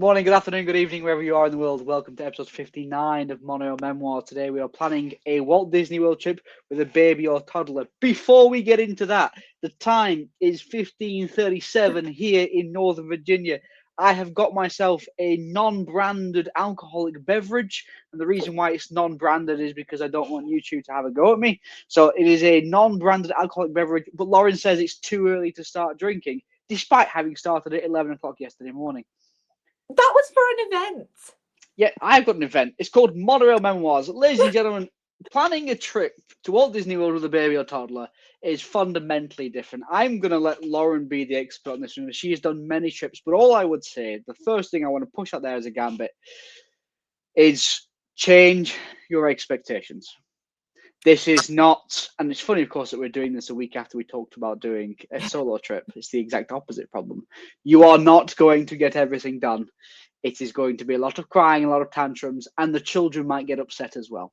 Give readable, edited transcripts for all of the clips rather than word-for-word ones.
Morning, good afternoon, good evening, wherever you are in the world. Welcome to episode 59 of Monorail Memoirs. Today we are planning a Walt Disney World trip with a baby or toddler. Before we get into that, the time is 15:37 here in Northern Virginia. I have got myself a non-branded alcoholic beverage, and the reason why it's non-branded is because I don't want YouTube to have a go at me. So it is a non-branded alcoholic beverage, but Lauren says it's too early to start drinking, despite having started at 11 o'clock yesterday morning. That was for an event. Yeah, I've got an event. It's called Monorail Memoirs. Ladies and gentlemen, planning a trip to Walt Disney World with a baby or toddler is fundamentally different. I'm going to let Lauren be the expert on this one. She has done many trips, but all I would say, the first thing I want to push out there as a gambit is change your expectations. This is not, and it's funny, of course, that we're doing this a week after we talked about doing a solo trip. It's the exact opposite problem. You are not going to get everything done. It is going to be a lot of crying, a lot of tantrums, and the children might get upset as well.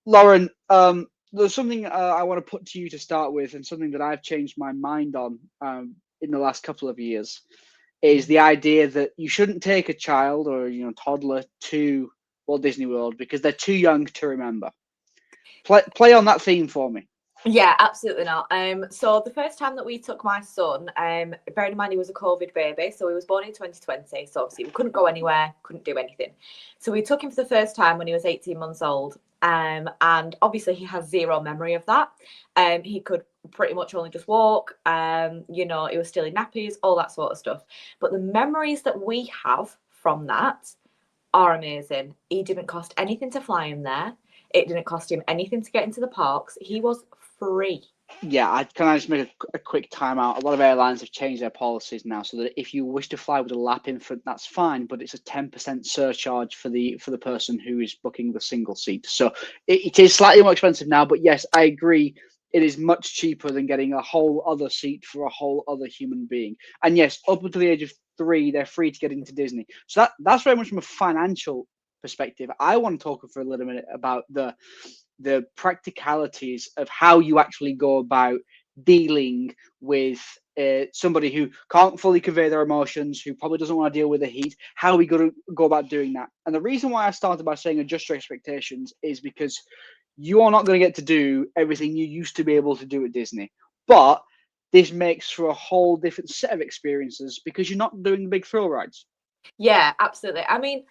Lauren, there's something I want to put to you to start with, and something that I've changed my mind on in the last couple of years, is the idea that you shouldn't take a child or toddler to Walt Disney World because they're too young to remember. Play on that theme for me. Yeah, absolutely not. So the first time that we took my son, bearing in mind he was a COVID baby, so he was born in 2020, so obviously we couldn't go anywhere, couldn't do anything. So we took him for the first time when he was 18 months old, and obviously he has zero memory of that. He could pretty much only just walk, he was still in nappies, all that sort of stuff. But the memories that we have from that are amazing. He didn't cost anything to fly him there. It didn't cost him anything to get into the parks. He was free. Yeah, can I just make a quick timeout? A lot of airlines have changed their policies now, so that if you wish to fly with a lap infant, that's fine, but it's a 10% surcharge for the person who is booking the single seat. So it is slightly more expensive now, but yes, I agree. It is much cheaper than getting a whole other seat for a whole other human being. And yes, up until the age of 3, they're free to get into Disney. So that's very much from a financial perspective. I want to talk for a little minute about the practicalities of how you actually go about dealing with somebody who can't fully convey their emotions, who probably doesn't want to deal with the heat. How we go about doing that. And the reason why I started by saying adjust your expectations is because you are not going to get to do everything you used to be able to do at Disney, but this makes for a whole different set of experiences because you're not doing the big thrill rides. Yeah, absolutely. I mean,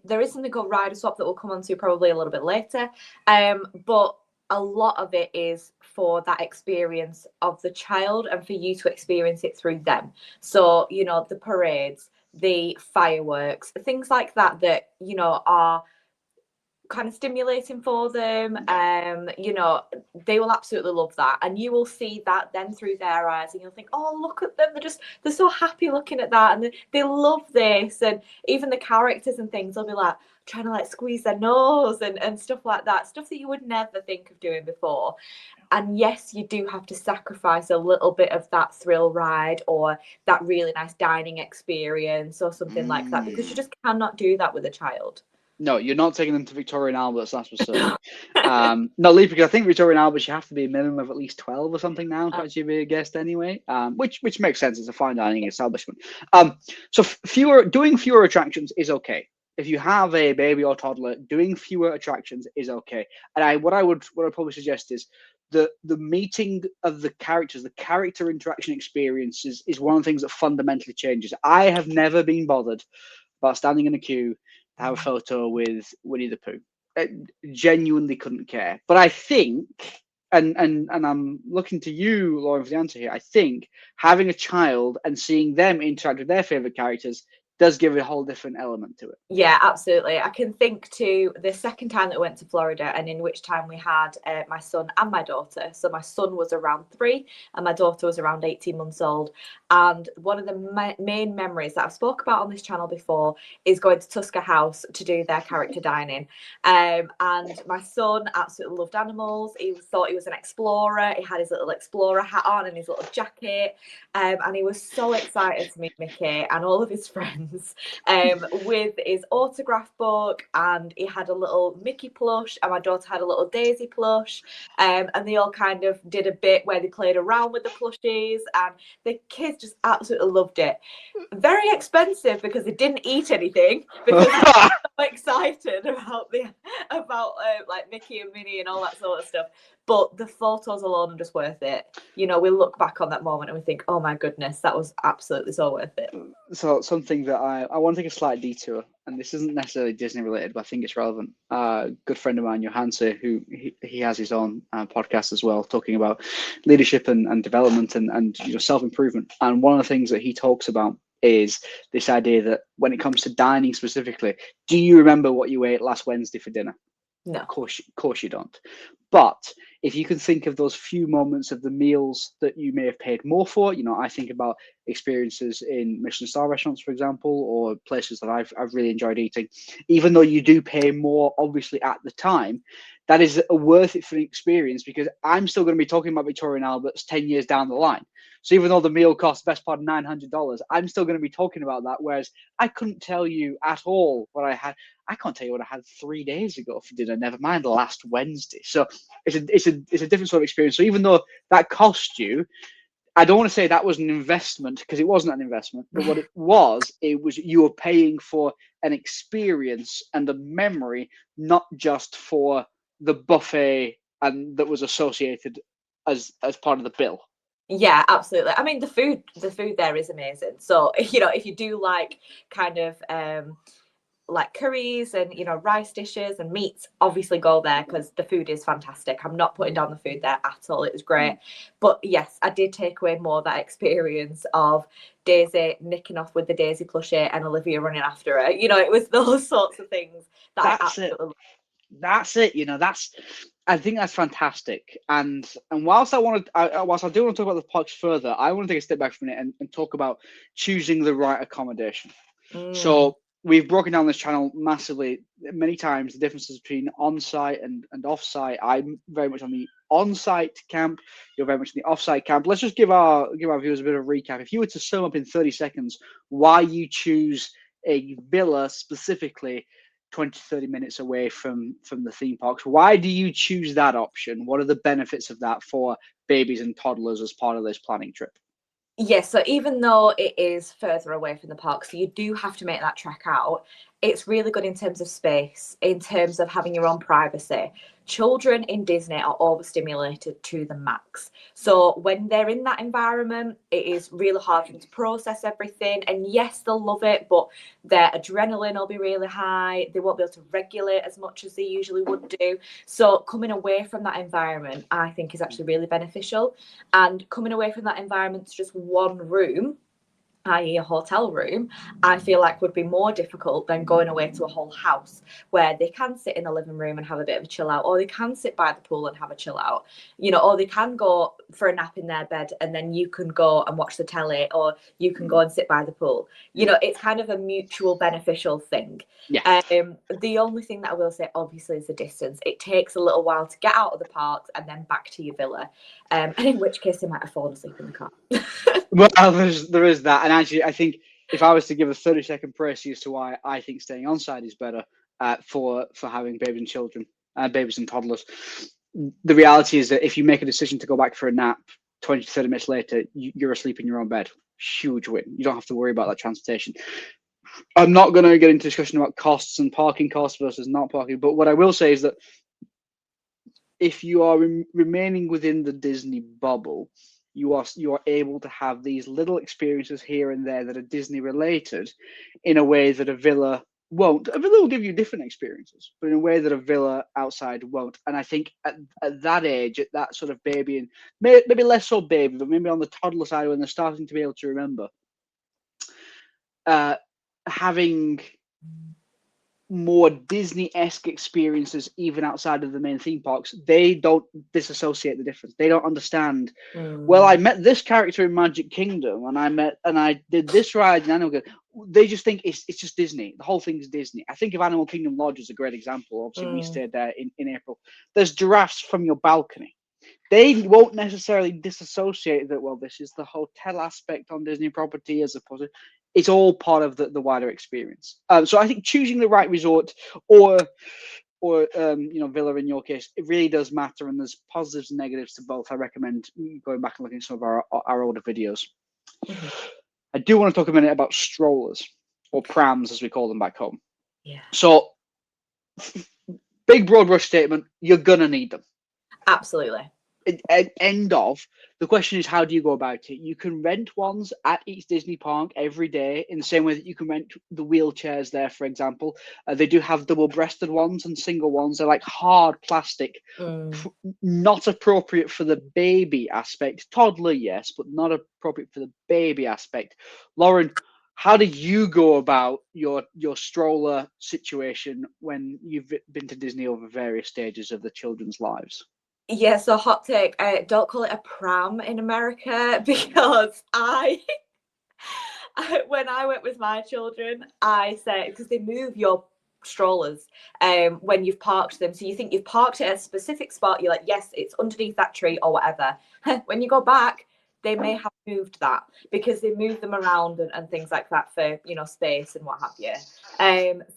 there is something called rider swap that we'll come on to probably a little bit later. But a lot of it is for that experience of the child and for you to experience it through them. So, the parades, the fireworks, things like that, are kind of stimulating for them. They will absolutely love that, and you will see that then through their eyes, and you'll think, oh, look at them, they're so happy looking at that, and they love this. And even the characters and things, they'll be like trying to squeeze their nose and stuff like that, stuff that you would never think of doing before. And yes, you do have to sacrifice a little bit of that thrill ride or that really nice dining experience or something like that, because you just cannot do that with a child. No, you're not taking them to Victoria and Albert's, that's for certain. Not least because I think Victoria and Albert's, you have to be a minimum of at least 12 or something now to actually be a guest anyway, which makes sense. It's a fine dining establishment. So doing fewer attractions is okay. If you have a baby or toddler, doing fewer attractions is okay. And what I would probably suggest is the meeting of the characters, the character interaction experience is one of the things that fundamentally changes. I have never been bothered about standing in a queue to have a photo with Winnie the Pooh. I genuinely couldn't care. But I think, and I'm looking to you, Lauren, for the answer here, I think having a child and seeing them interact with their favorite characters does give it a whole different element to it. Yeah, absolutely. I can think to the second time that we went to Florida, and in which time we had my son and my daughter. So my son was around 3 and my daughter was around 18 months old. And one of the main memories that I've spoke about on this channel before is going to Tusker House to do their character dining. And my son absolutely loved animals. He thought he was an explorer. He had his little explorer hat on and his little jacket. And he was so excited to meet Mickey and all of his friends. friends with his autograph book, and he had a little Mickey plush, and my daughter had a little Daisy plush, and they all kind of did a bit where they played around with the plushies, and the kids just absolutely loved it. Very expensive because they didn't eat anything because they were so excited about like Mickey and Minnie and all that sort of stuff. But the photos alone are just worth it. You know, we look back on that moment and we think, oh my goodness, that was absolutely so worth it. So something that I want to take a slight detour, and this isn't necessarily Disney related, but I think it's relevant. Good friend of mine, Johanse, who he has his own podcast as well, talking about leadership and development and self-improvement. And one of the things that he talks about is this idea that when it comes to dining specifically, do you remember what you ate last Wednesday for dinner? No. Of course you don't. But if you can think of those few moments of the meals that you may have paid more for, I think about experiences in Michelin star restaurants, for example, or places that I've really enjoyed eating. Even though you do pay more, obviously, at the time, that is a worth it for an experience, because I'm still going to be talking about Victoria and Albert's 10 years down the line. So even though the meal cost best part of $900, I'm still going to be talking about that. Whereas I couldn't tell you at all what I had. I can't tell you what I had 3 days ago for dinner, never mind last Wednesday. So it's a different sort of experience. So even though that cost you, I don't want to say that was an investment, because it wasn't an investment, but what it was you were paying for an experience and a memory, not just for the buffet and that was associated as part of the bill. Yeah, absolutely. I mean, the food there is amazing. So, if you do like kind of like curries and rice dishes and meats, obviously go there because the food is fantastic. I'm not putting down the food there at all. It was great. But yes, I did take away more of that experience of Daisy nicking off with the Daisy plushie and Olivia running after her. It was those sorts of things that I absolutely loved. That's it. I think that's fantastic. And whilst I do want to talk about the parks further, I want to take a step back from it and talk about choosing the right accommodation. So we've broken down this channel massively many times, the differences between on-site and off-site. I'm very much on the on-site camp. You're very much in the off-site camp. Let's just give our viewers a bit of a recap. If you were to sum up in 30 seconds why you choose a villa specifically 20 to 30 minutes away from the theme parks, why do you choose that option? What are the benefits of that for babies and toddlers as part of this planning trip? Yes, so even though it is further away from the park, so you do have to make that trek out, it's really good in terms of space, in terms of having your own privacy. Children in Disney are overstimulated to the max. So when they're in that environment, it is really hard for them to process everything. And yes, they'll love it, but their adrenaline will be really high. They won't be able to regulate as much as they usually would do. So coming away from that environment, I think, is actually really beneficial. And coming away from that environment to just one room, i.e. a hotel room, I feel like would be more difficult than going away to a whole house where they can sit in the living room and have a bit of a chill out, or they can sit by the pool and have a chill out, or they can go for a nap in their bed and then you can go and watch the telly, or you can go and sit by the pool. It's kind of a mutual beneficial thing. Yeah. The only thing that I will say, obviously, is the distance. It takes a little while to get out of the parks and then back to your villa, and in which case they might have fallen asleep in the car. Well, there is that. And actually, I think if I was to give a 30-second précis as to why I think staying on site is better for having babies and children, babies and toddlers, the reality is that if you make a decision to go back for a nap 20 to 30 minutes later, you're asleep in your own bed. Huge win. You don't have to worry about that transportation. I'm not going to get into discussion about costs and parking costs versus not parking, but what I will say is that if you are remaining within the Disney bubble, you are able to have these little experiences here and there that are Disney related in a way that a villa won't. A villa will give you different experiences, but in a way that a villa outside won't. And I think at that age, at that sort of baby, and maybe less so baby, but maybe on the toddler side when they're starting to be able to remember, having more Disney-esque experiences even outside of the main theme parks, they don't disassociate the difference. They don't understand. Well, I met this character in Magic Kingdom, and I did this ride in Animal Kingdom. They just think it's just Disney. The whole thing's Disney. I think of Animal Kingdom Lodge as a great example. Obviously, we stayed there in April. There's giraffes from your balcony. They won't necessarily disassociate that. Well, this is the hotel aspect on Disney property as opposed to. it's all part of the wider experience. So I think choosing the right resort or villa in your case, it really does matter, and there's positives and negatives to both. I recommend going back and looking at some of our older videos. Mhm. I do want to talk a minute about strollers, or prams as we call them back home. Yeah. So big broad brush statement, you're gonna need them. Absolutely. End of. The question is, how do you go about it? You can rent ones at each Disney park every day, in the same way that you can rent the wheelchairs there, for example. They do have double-breasted ones and single ones. They're like hard plastic, not appropriate for the baby aspect. Toddler, yes, but not appropriate for the baby aspect. Lauren, how do you go about your stroller situation when you've been to Disney over various stages of the children's lives? Yeah, so hot take, don't call it a pram in America, because when I went with my children, I said, because they move your strollers when you've parked them. So you think you've parked it at a specific spot, you're like, yes, it's underneath that tree or whatever. When you go back, they may have moved that, because they move them around and things like that for, space and what have you.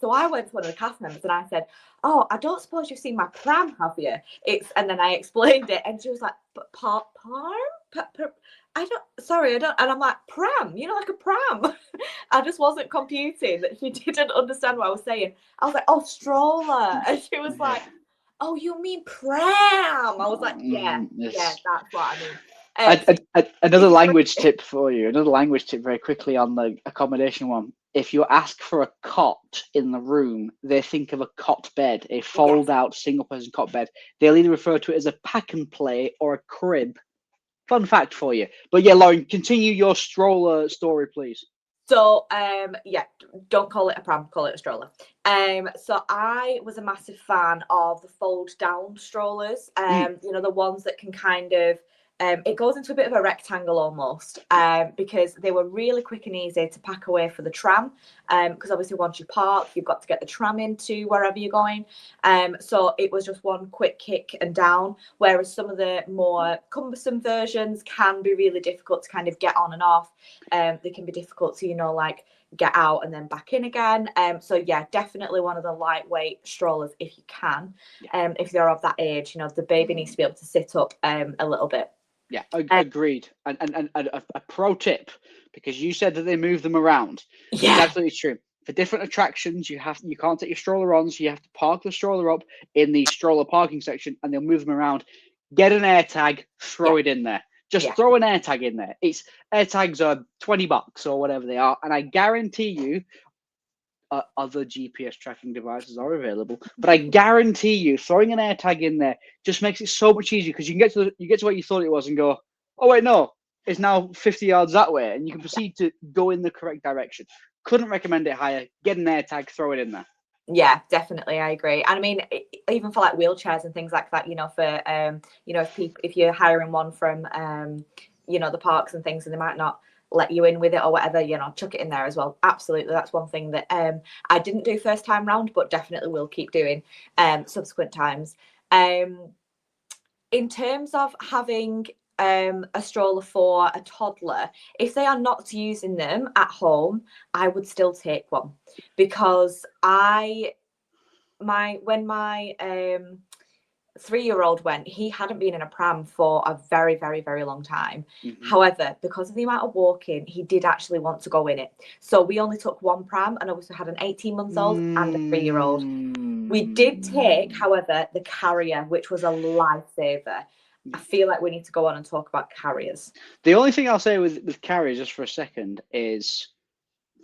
So I went to one of the cast members and I said, oh, I don't suppose you've seen my pram, have you? And then I explained it, and she was like, parm? I don't, and I'm like, pram, like a pram. I just wasn't computing that she didn't understand what I was saying. I was like, oh, stroller. And she was like, oh, you mean pram? I was like, yeah, that's what I mean. Another language tip for you, very quickly on the accommodation one. If you ask for a cot in the room, they think of a cot bed, a fold-out single-person cot bed. They'll either refer to it as a pack and play or a crib. Fun fact for you. But yeah, Lauren, continue your stroller story, please. So, don't call it a pram, call it a stroller. So I was a massive fan of the fold-down strollers. The ones that can kind of, it goes into a bit of a rectangle almost, because they were really quick and easy to pack away for the tram. Because obviously once you park, you've got to get the tram into wherever you're going. So it was just one quick kick and down, whereas some of the more cumbersome versions can be really difficult to kind of get on and off. They can be difficult to, get out and then back in again. So yeah, definitely one of the lightweight strollers if you can. If they're of that age, the baby needs to be able to sit up a little bit. Yeah, agreed. And a pro tip, because you said that they move them around. Yeah, it's absolutely true. For different attractions, you can't take your stroller on, so you have to park the stroller up in the stroller parking section, and they'll move them around. Get an air tag, throw it in there. Just throw an air tag in there. It's air tags are $20 or whatever they are, and I guarantee you, other GPS tracking devices are available, but I guarantee you, throwing an air tag in there just makes it so much easier, because you can get to where you thought it was and go, oh wait, no, it's now 50 yards that way, and you can proceed to go in the correct direction. Couldn't recommend it higher. Get an air tag, throw it in there. Yeah, definitely, I agree. And I mean, even for like wheelchairs and things like that, for if you're hiring one from the parks and things, and they might not let you in with it or whatever, chuck it in there as well. Absolutely, that's one thing that I didn't do first time round, but definitely will keep doing subsequent times. In terms of having a stroller for a toddler, if they are not using them at home, I would still take one, because when my 3-year-old went, he hadn't been in a pram for a very, very, very long time. However, because of the amount of walking, he did actually want to go in it. So we only took one pram, and also had an 18-month-old and a 3-year-old. We did take, however, the carrier, which was a lifesaver. I feel like we need to go on and talk about carriers. The only thing I'll say with carriers, just for a second, is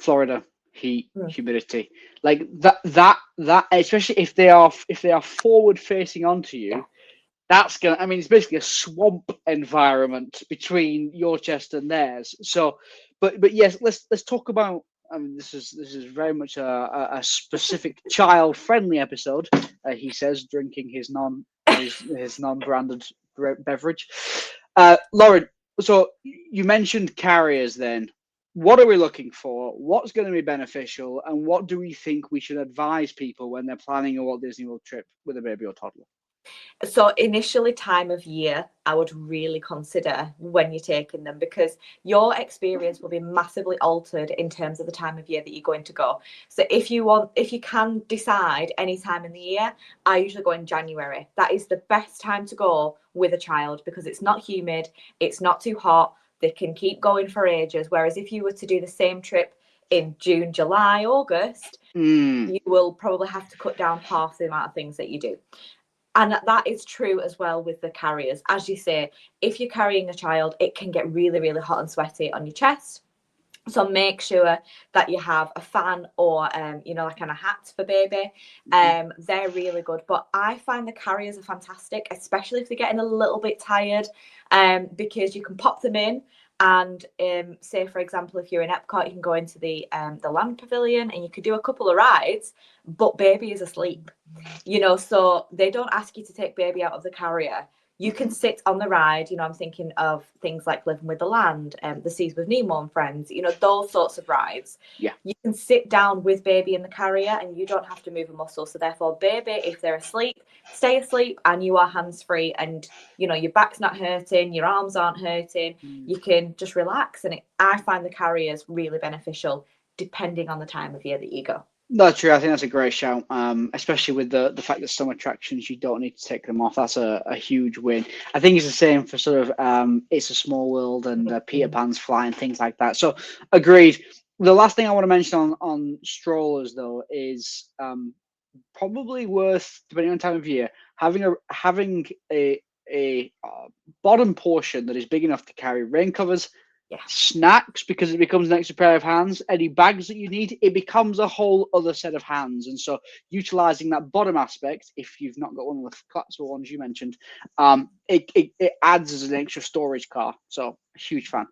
Florida heat, humidity, like that especially if they are forward facing onto you, that's gonna, I mean, it's basically a swamp environment between your chest and theirs. So but yes, let's talk about, I mean, this is very much a specific child friendly episode, he says, drinking his non-branded beverage. Lauren, so you mentioned carriers then. What are we looking for? What's going to be beneficial? And what do we think we should advise people when they're planning a Walt Disney World trip with a baby or toddler? So initially, time of year, I would really consider when you're taking them, because your experience will be massively altered in terms of the time of year that you're going to go. So if you can decide any time in the year, I usually go in January. That is the best time to go with a child, because it's not humid, it's not too hot, they can keep going for ages. Whereas if you were to do the same trip in June, July, August, you will probably have to cut down half the amount of things that you do. And that is true as well with the carriers. As you say, if you're carrying a child, it can get really, really hot and sweaty on your chest. So make sure that you have a fan or, like kind of hat for baby. They're really good. But I find the carriers are fantastic, especially if they're getting a little bit tired, because you can pop them in. And say, for example, if you're in Epcot, you can go into the land pavilion and you could do a couple of rides, but baby is asleep. So they don't ask you to take baby out of the carrier. You can sit on the ride. I'm thinking of things like Living with the Land, the Seas with Nemo and Friends, those sorts of rides. Yeah. You can sit down with baby in the carrier and you don't have to move a muscle. So therefore, baby, if they're asleep, stay asleep and you are hands-free, and, your back's not hurting, your arms aren't hurting. You can just relax. And I find the carriers really beneficial depending on the time of year that you go. That's true. I think that's a great shout, especially with the fact that some attractions you don't need to take them off. That's a huge win. I think it's the same for sort of It's a Small World and Peter Pan's Fly and things like that. So agreed. The last thing I want to mention on strollers though is probably worth, depending on time of year, having a bottom portion that is big enough to carry rain covers. Yeah. Snacks, because it becomes an extra pair of hands. Any bags that you need, it becomes a whole other set of hands. And so utilizing that bottom aspect, if you've not got one of the collapsible ones you mentioned, it adds as an extra storage car. So huge fan.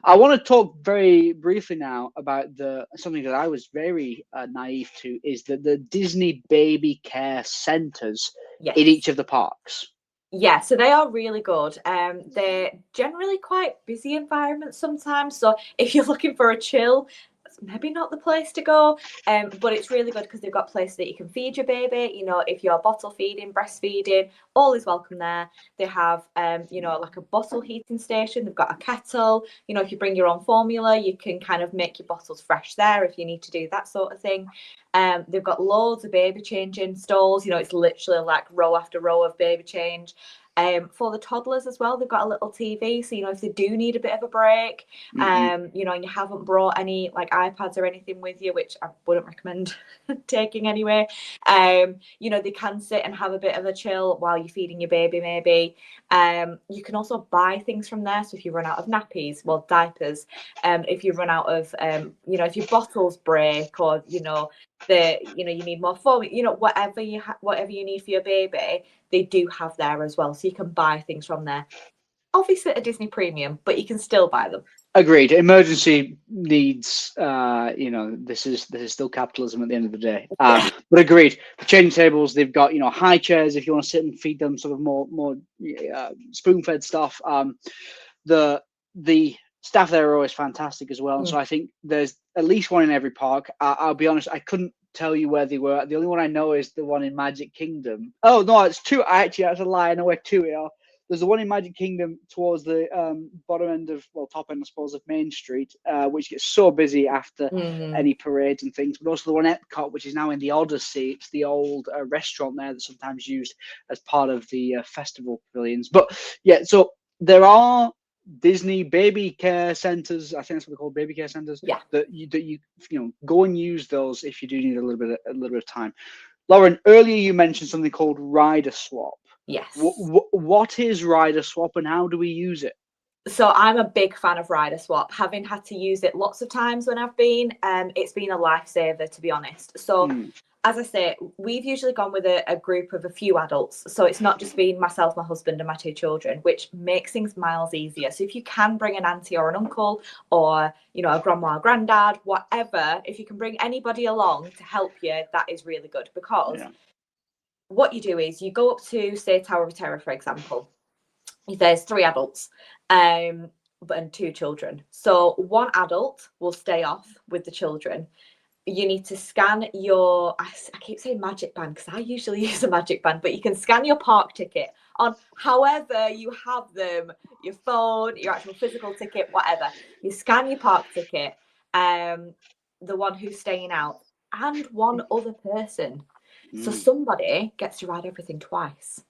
I want to talk very briefly now about something that I was very naive to, is the Disney baby care centers in each of the parks. Yeah, so they are really good. They're generally quite busy environments sometimes. So if you're looking for a chill, that's maybe not the place to go. But it's really good because they've got places that you can feed your baby. If you're bottle feeding, breastfeeding, all is welcome there. They have, like a bottle heating station. They've got a kettle. If you bring your own formula, you can kind of make your bottles fresh there if you need to do that sort of thing. They've got loads of baby changing stalls. It's literally like row after row of baby change. For the toddlers as well, they've got a little TV, so if they do need a bit of a break, and you haven't brought any like iPads or anything with you, which I wouldn't recommend taking anyway, they can sit and have a bit of a chill while you're feeding your baby maybe. You can also buy things from there, so if you run out of nappies, well, diapers, if you run out of if your bottles break, or you need more foam, whatever you need for your baby, they do have there as well, so you can buy things from there. Obviously at a Disney premium, but you can still buy them. Agreed. Emergency needs, this is still capitalism at the end of the day. But agreed. The changing tables, they've got high chairs if you want to sit and feed them sort of more spoon-fed stuff. The staff there are always fantastic as well, and so I think there's at least one in every park. I'll be honest, I couldn't tell you where they were. The only one I know is the one in Magic Kingdom. Oh no, it's two. Actually, that's a lie. I know where two are. There's the one in Magic Kingdom towards the bottom end top end, I suppose, of Main Street, which gets so busy after any parades and things. But also the one at Epcot, which is now in the Odyssey. It's the old restaurant there that's sometimes used as part of the festival pavilions. But yeah, so there are Disney baby care centers. I think that's what they're called, baby care centers. Yeah. That you go and use those if you do need a little bit of time. Lauren, earlier you mentioned something called Rider Swap. Yes. What is Rider Swap and how do we use it? So I'm a big fan of Rider Swap, having had to use it lots of times when I've been. It's been a lifesaver, to be honest. So as I say, we've usually gone with a group of a few adults. So it's not just been myself, my husband and my two children, which makes things miles easier. So if you can bring an auntie or an uncle or, a grandma or granddad, whatever, if you can bring anybody along to help you, that is really good, because what you do is you go up to, say, Tower of Terror, for example. There's 3 adults and 2 children. So one adult will stay off with the children. you need to scan your, I keep saying magic band because I usually use a magic band, but you can scan your park ticket on however you have them, your phone, your actual physical ticket, whatever. You scan your park ticket, the one who's staying out, and one other person. So somebody gets to ride everything twice.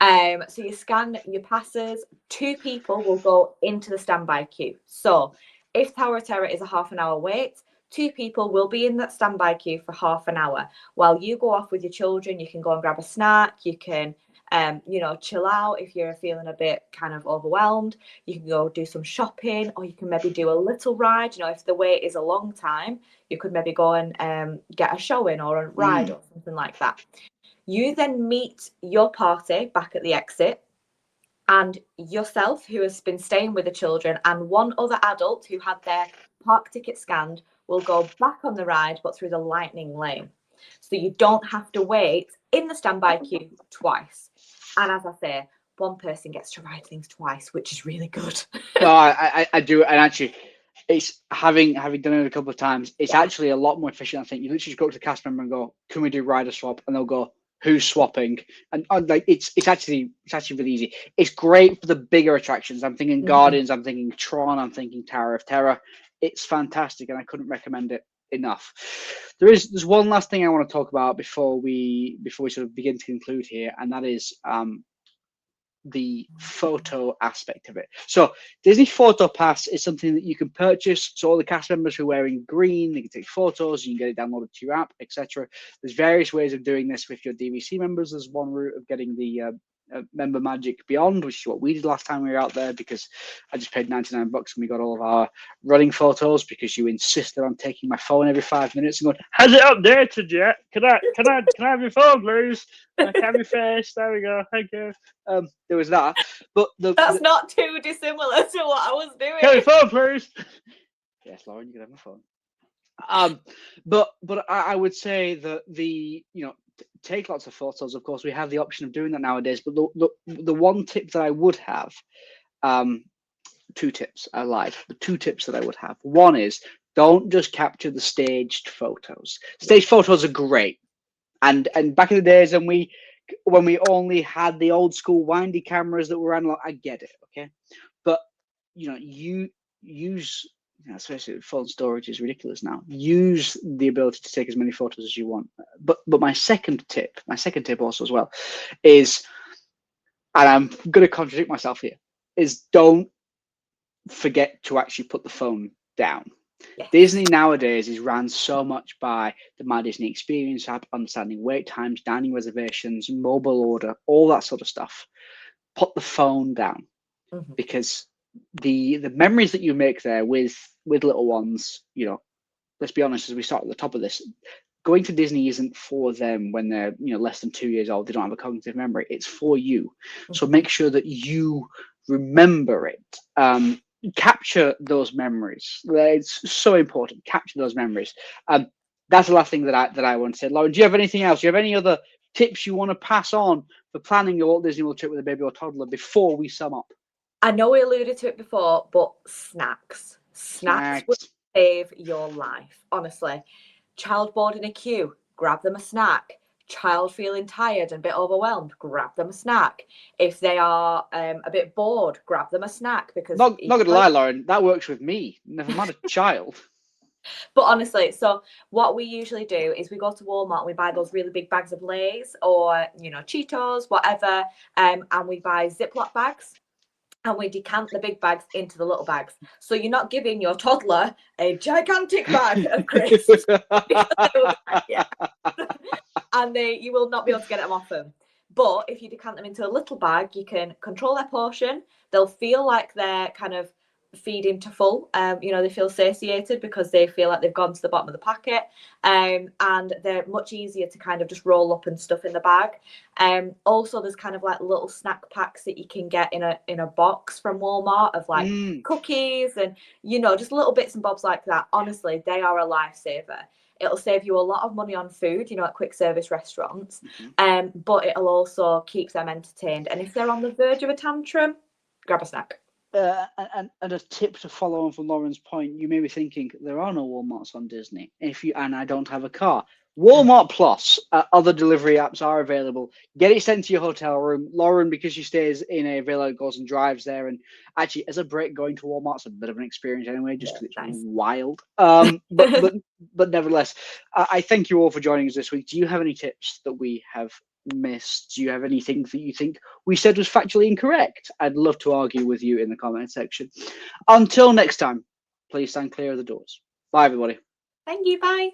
So you scan your passes, 2 people will go into the standby queue. So if Tower of Terror is a half an hour wait, 2 people will be in that standby queue for half an hour. While you go off with your children, you can go and grab a snack, you can chill out if you're feeling a bit kind of overwhelmed. You can go do some shopping, or you can maybe do a little ride. If the wait is a long time, you could maybe go and get a show in or a ride or something like that. You then meet your party back at the exit, and yourself, who has been staying with the children, and one other adult who had their park ticket scanned, will go back on the ride, but through the lightning lane. So you don't have to wait in the standby queue twice. And as I say, one person gets to ride things twice, which is really good. No, I do, and actually, it's having done it a couple of times. It's actually a lot more efficient. I think you literally just go to the cast member and go, "Can we do rider swap?" And they'll go, "Who's swapping?" And like it's actually really easy. It's great for the bigger attractions. I'm thinking Guardians. I'm thinking Tron. I'm thinking Tower of Terror. It's fantastic, and I couldn't recommend it enough. There's one last thing I want to talk about before we sort of begin to conclude here, and that is the photo aspect of it. So Disney Photo Pass is something that you can purchase. So all the cast members who are wearing green, they can take photos, you can get it downloaded to your app, etc. There's various ways of doing this with your DVC members. There's one route of getting the Member Magic Beyond, which is what we did last time we were out there, because I just paid $99 and we got all of our running photos because you insisted on taking my phone every 5 minutes and going, "Has it updated yet? Can I have your phone, please? Can I have your face? There we go. Thank you." There was that, but that's not too dissimilar to what I was doing. "Can your phone, please?" Yes, Lauren, you can have my phone. But I would say that take lots of photos. Of course, we have the option of doing that nowadays. But the one tip that I would have, 2 tips. I lied. The 2 tips that I would have. One is, don't just capture the staged photos. Staged photos are great, and back in the days when we only had the old school windy cameras that were analog, I get it, okay. But you use, especially phone storage is ridiculous now. Use the ability to take as many photos as you want. But my second tip also as well is, and I'm going to contradict myself here, is don't forget to actually put the phone down. Yes. Disney nowadays is ran so much by the My Disney Experience app, understanding wait times, dining reservations, mobile order, all that sort of stuff. Put the phone down, because the memories that you make there with little ones, let's be honest, as we start at the top of this, going to Disney isn't for them when they're less than 2 years old. They don't have a cognitive memory. It's for you. So make sure that you remember it. Capture those memories. It's so important. Capture those memories. That's the last thing that I want to say. Lauren, do you have anything else? Do you have any other tips you want to pass on for planning your Walt Disney World trip with a baby or toddler before we sum up? I know we alluded to it before, but snacks will save your life. Honestly, child bored in a queue, grab them a snack. Child feeling tired and a bit overwhelmed, grab them a snack. If they are a bit bored, grab them a snack, because not gonna lie, Lauren, that works with me. Never mind a child. But honestly, so what we usually do is we go to Walmart and we buy those really big bags of Lay's or Cheetos, whatever, and we buy Ziploc bags. And we decant the big bags into the little bags. So you're not giving your toddler a gigantic bag of crisps. And you will not be able to get them off them. But if you decant them into a little bag, you can control their portion. They'll feel like they're kind of feeding to full. They feel satiated because they feel like they've gone to the bottom of the packet. And they're much easier to kind of just roll up and stuff in the bag. Also, there's kind of like little snack packs that you can get in a box from Walmart of like cookies and just little bits and bobs like that. Honestly, they are a lifesaver. It'll save you a lot of money on food, at quick service restaurants. But it'll also keep them entertained. And if they're on the verge of a tantrum, grab a snack. And a tip to follow on from Lauren's point, you may be thinking there are no Walmarts on Disney. And I don't have a car. Walmart Plus, other delivery apps are available. Get it sent to your hotel room. Lauren, because she stays in a villa, goes and drives there. And actually, as a break, going to Walmart's a bit of an experience anyway, just because it's nice. wild. But nevertheless, I thank you all for joining us this week. Do you have any tips that we have missed? Do you have anything that you think we said was factually incorrect? I'd love to argue with you in the comment section. Until next time, please stand clear of the doors. Bye, everybody. Thank you. Bye.